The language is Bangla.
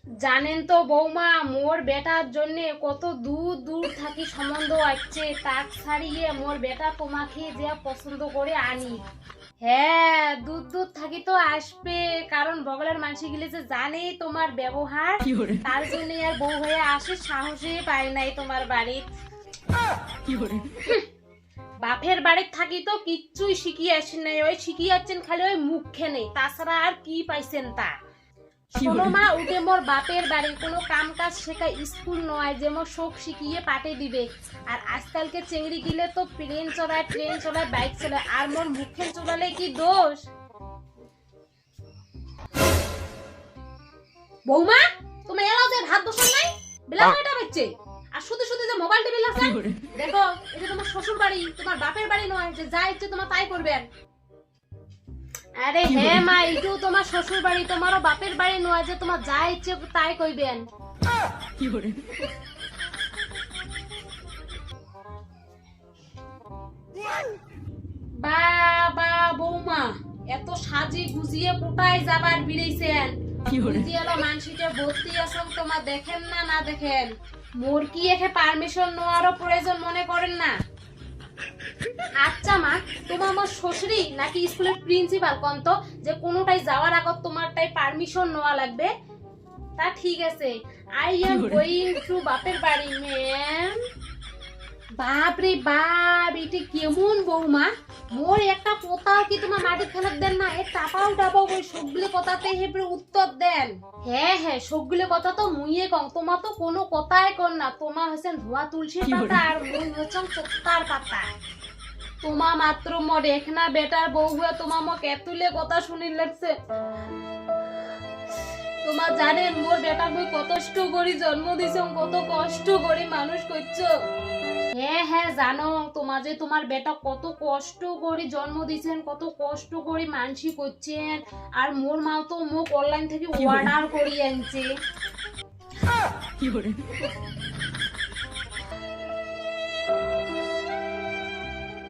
জানেন তো বৌমা, মোর বেটার জন্য কত দূর দূর থাকি সম্বন্ধ আসছে, তাক ছাড়িয়ে মোর বেটা তোমাকে যে পছন্দ করে আনি। হ্যাঁ, দূর দূর থাকি তো আসবে, কারণ বগলের মানুষ গিলে যে জানে তোমার ব্যবহার, তার জন্য আর বউ হয়ে আসে, সাহসে পায় নাই তোমার বাড়ির। বাপের বাড়ির থাকি তো কিচ্ছুই শিখিয়ে আসেন নাই, ওই শিখিয়ে আসছেন খালি ওই মুখে নেই, তাছাড়া আর কি পাইছেন তা। শোনো মা, উঠে মোর বাপের বাড়ি কোনো কাম কাজ শেখা স্কুল নয় যে মোর শোক শিখিয়ে পাঠে দিবে। আর আজকালকে চেংড়ি গিলে তো প্লেন চড়ায়, ট্রেন চড়ায়, বাইক চড়ায়, আর মোর মুখে চড়ালে কি দোষ? বৌমা, তুমি এলো যে ভাত বসান নাই, বেলা কয়টা বাজছে? আর শুধু শুধু যে মোবাইল টিভি লাগছে। দেখো, এটা তোমার শ্বশুর বাড়ি, তোমার বাপের বাড়ি নয় যে যা ইচ্ছে তোমার তাই করবেন। আরে হ্যাঁ মা, এইটাও তোমার শ্বশুর বাড়ি, তোমারও বাপের বাড়ি নয় যে তোমার যা ইচ্ছে তাই কইবেন। বাবা বৌমা, এত সাজি গুজিয়ে কোথায় যাবার বিড়াইছেন? বুঝিয়ালো মানসিটা ভর্তি আছেন, তোমার দেখেন না না দেখেন? মোর কি এখে পারমিশন নেওয়ারও প্রয়োজন মনে করেন না? আচ্ছা মা, তোমার আমার শ্বশুরই নাকি স্কুলের প্রিন্সিপাল কন্ত যে কোনোটাই যাওয়ার আগত তোমারটাই পারমিশন নেওয়া লাগবে? তা ঠিক আছে, আই এম গোয়িং টু বাপের বাড়ি ম্যাম। বাপ রে বাপ, এটা কেমন বৌমা? মোর একটা কথাও কি তোমার মাটি ফেরত দেন না? এ টাপাও টাপাও ওই সবগুলো কথাতে হেবরে উত্তর দেন। হ্যাঁ হ্যাঁ, সবগুলো কথা তো মুইয়ে কম, তোমার তো কোনো কথাই কর না। তোমার হচ্ছেন ধোয়া তুলসীর পাতা আর মুই হচ্ছেন চত্তার পাতা। তোমা মাত্র মোর একনা বেটার বউ হয়ে তোমার মোক এতুলে কথা শুনি লাগছে। তোমার জানেন মোর বেটা মুই কত কষ্ট করি জন্ম দিছম, কত কষ্ট করি মানুষ করছো। হ্যাঁ হ্যাঁ জানো, তোমার যে তোমার বেটা কত কষ্ট করে জন্ম দিছেন, কত কষ্ট করে মানসি করছেন। আর মোর মাও তো মোক অনলাইন থেকে অর্ডার করিয়ে আনছে।